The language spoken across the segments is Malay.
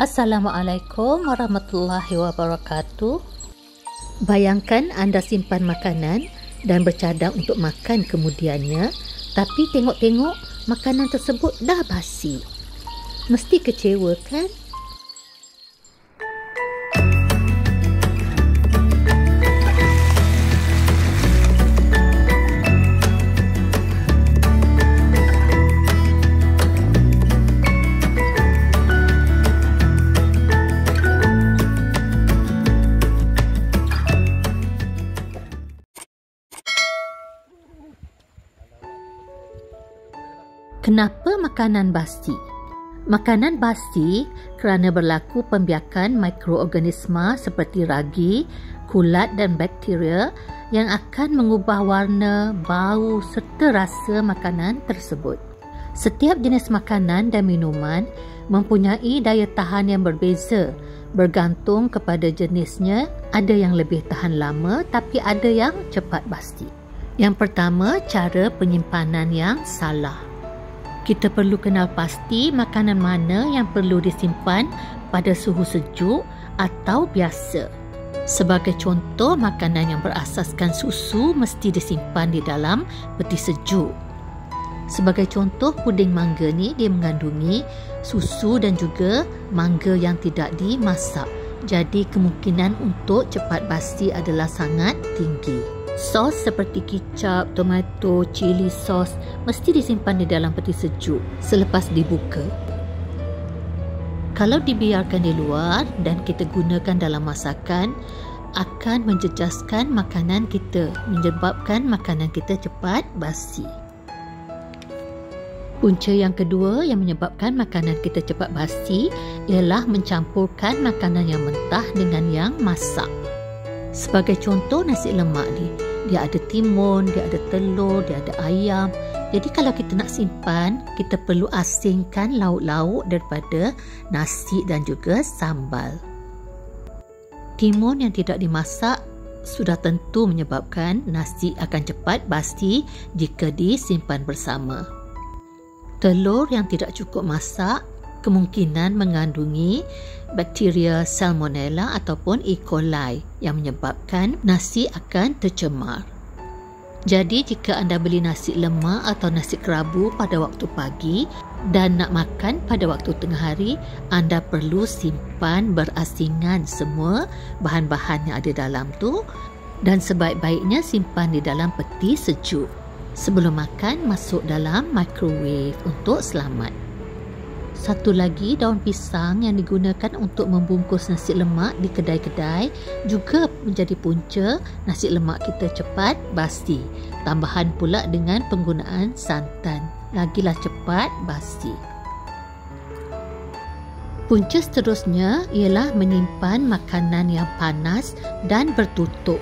Assalamualaikum warahmatullahi wabarakatuh. Bayangkan anda simpan makanan dan bercadang untuk makan kemudiannya, tapi tengok-tengok makanan tersebut dah basi. Mesti kecewa kan? Kenapa makanan basi? Makanan basi kerana berlaku pembiakan mikroorganisma seperti ragi, kulat dan bakteria yang akan mengubah warna, bau serta rasa makanan tersebut. Setiap jenis makanan dan minuman mempunyai daya tahan yang berbeza bergantung kepada jenisnya. Ada yang lebih tahan lama tapi ada yang cepat basi. Yang pertama, cara penyimpanan yang salah. Kita perlu kenal pasti makanan mana yang perlu disimpan pada suhu sejuk atau biasa. Sebagai contoh, makanan yang berasaskan susu mesti disimpan di dalam peti sejuk. Sebagai contoh, puding mangga ni dia mengandungi susu dan juga mangga yang tidak dimasak. Jadi kemungkinan untuk cepat basi adalah sangat tinggi. Sos seperti kicap, tomato, cili sos mesti disimpan di dalam peti sejuk selepas dibuka. Kalau dibiarkan di luar dan kita gunakan dalam masakan, akan menjejaskan makanan kita, menyebabkan makanan kita cepat basi. Punca yang kedua yang menyebabkan makanan kita cepat basi ialah mencampurkan makanan yang mentah dengan yang masak. Sebagai contoh, nasi lemak ni, dia ada timun, dia ada telur, dia ada ayam. Jadi kalau kita nak simpan, kita perlu asingkan lauk-lauk daripada nasi dan juga sambal. Timun yang tidak dimasak sudah tentu menyebabkan nasi akan cepat basi jika disimpan bersama. Telur yang tidak cukup masak kemungkinan mengandungi bakteria Salmonella ataupun E. coli yang menyebabkan nasi akan tercemar. Jadi jika anda beli nasi lemak atau nasi kerabu pada waktu pagi dan nak makan pada waktu tengah hari, anda perlu simpan berasingan semua bahan-bahan yang ada dalam tu dan sebaik-baiknya simpan di dalam peti sejuk. Sebelum makan, masuk dalam microwave untuk selamat. Satu lagi, daun pisang yang digunakan untuk membungkus nasi lemak di kedai-kedai juga menjadi punca nasi lemak kita cepat basi. Tambahan pula dengan penggunaan santan, lagilah cepat basi. Punca seterusnya ialah menyimpan makanan yang panas dan bertutup.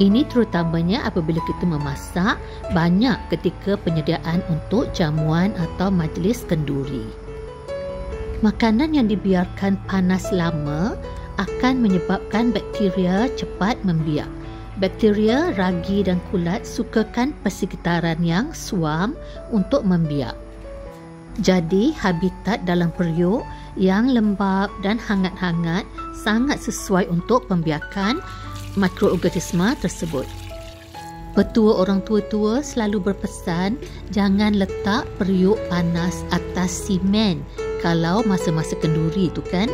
Ini terutamanya apabila kita memasak banyak ketika penyediaan untuk jamuan atau majlis kenduri. Makanan yang dibiarkan panas lama akan menyebabkan bakteria cepat membiak. Bakteria, ragi dan kulat sukakan persekitaran yang suam untuk membiak. Jadi habitat dalam periuk yang lembap dan hangat-hangat sangat sesuai untuk pembiakan mikroorganisma tersebut. Petua orang tua-tua selalu berpesan jangan letak periuk panas atas simen kalau masa-masa kenduri tu kan.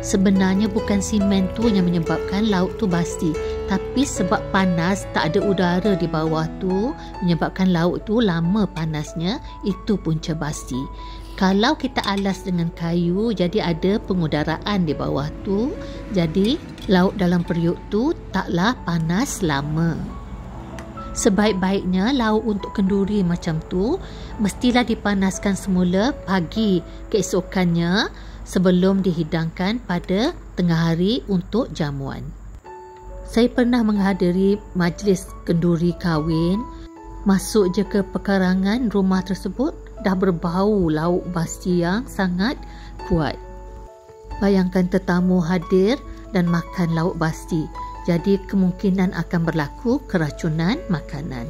Sebenarnya bukan simen tu yang menyebabkan lauk tu basi, tapi sebab panas tak ada udara di bawah tu menyebabkan lauk tu lama panasnya, itu punca basi. Kalau kita alas dengan kayu, jadi ada pengudaraan di bawah tu, jadi lauk dalam periuk tu taklah panas lama. Sebaik-baiknya lauk untuk kenduri macam tu mestilah dipanaskan semula pagi keesokannya sebelum dihidangkan pada tengah hari untuk jamuan. Saya pernah menghadiri majlis kenduri kahwin. Masuk je ke pekarangan rumah tersebut, dah berbau lauk basi yang sangat kuat. Bayangkan tetamu hadir dan makan lauk basi, jadi kemungkinan akan berlaku keracunan makanan.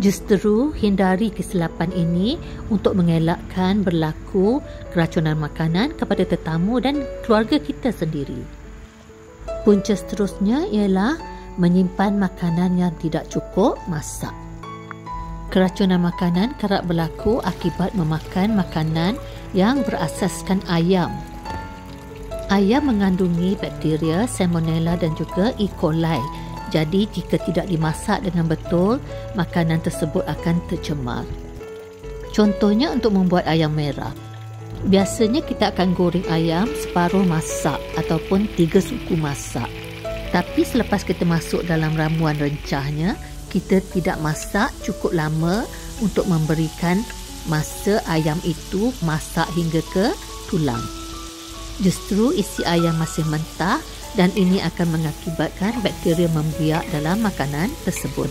Justeru hindari kesilapan ini untuk mengelakkan berlaku keracunan makanan kepada tetamu dan keluarga kita sendiri. Punca seterusnya ialah menyimpan makanan yang tidak cukup masak. Keracunan makanan kerap berlaku akibat memakan makanan yang berasaskan ayam. Ayam mengandungi bakteria, salmonella dan juga E. coli. Jadi, jika tidak dimasak dengan betul, makanan tersebut akan tercemar. Contohnya untuk membuat ayam merah. Biasanya kita akan goreng ayam separuh masak ataupun 3 suku masak. Tapi selepas kita masuk dalam ramuan rencahnya, kita tidak masak cukup lama untuk memberikan masa ayam itu masak hingga ke tulang. Justru isi ayam masih mentah dan ini akan mengakibatkan bakteria membiak dalam makanan tersebut.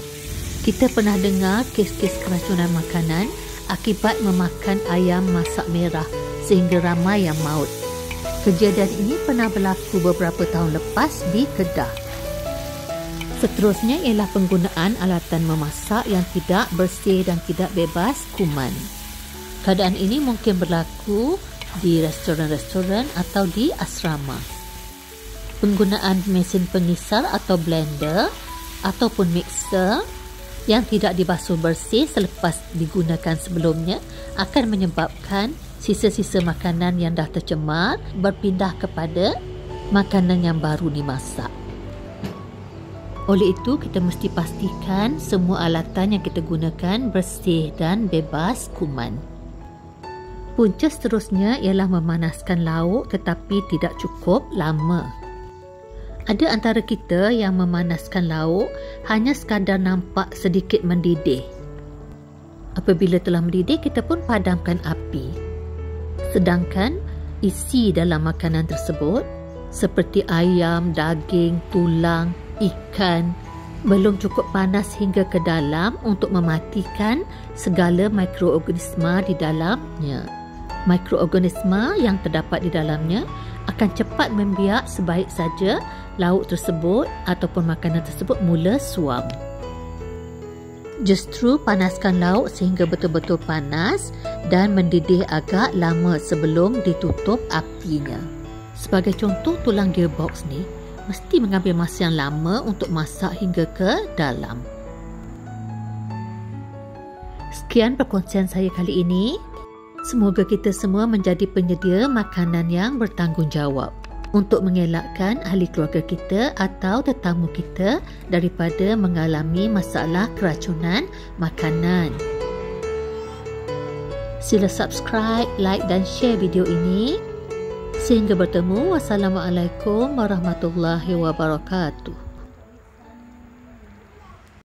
Kita pernah dengar kes-kes keracunan makanan akibat memakan ayam masak merah sehingga ramai yang maut. Kejadian ini pernah berlaku beberapa tahun lepas di Kedah. Seterusnya ialah penggunaan alatan memasak yang tidak bersih dan tidak bebas kuman. Keadaan ini mungkin berlaku di restoran-restoran atau di asrama. Penggunaan mesin pengisar atau blender ataupun mixer yang tidak dibasuh bersih selepas digunakan sebelumnya akan menyebabkan sisa-sisa makanan yang dah tercemar berpindah kepada makanan yang baru dimasak. Oleh itu, kita mesti pastikan semua alatan yang kita gunakan bersih dan bebas kuman. Punca seterusnya ialah memanaskan lauk tetapi tidak cukup lama. Ada antara kita yang memanaskan lauk hanya sekadar nampak sedikit mendidih. Apabila telah mendidih, kita pun padamkan api. Sedangkan isi dalam makanan tersebut seperti ayam, daging, tulang, ikan belum cukup panas hingga ke dalam untuk mematikan segala mikroorganisma di dalamnya. Mikroorganisma yang terdapat di dalamnya akan cepat membiak sebaik saja lauk tersebut ataupun makanan tersebut mula suam. Justru panaskan lauk sehingga betul-betul panas dan mendidih agak lama sebelum ditutup apinya. Sebagai contoh, tulang gearbox ni mesti mengambil masa yang lama untuk masak hingga ke dalam. Sekian perkongsian saya kali ini. Semoga kita semua menjadi penyedia makanan yang bertanggungjawab untuk mengelakkan ahli keluarga kita atau tetamu kita daripada mengalami masalah keracunan makanan. Sila subscribe, like dan share video ini. Sehingga bertemu. Wassalamualaikum warahmatullahi wabarakatuh.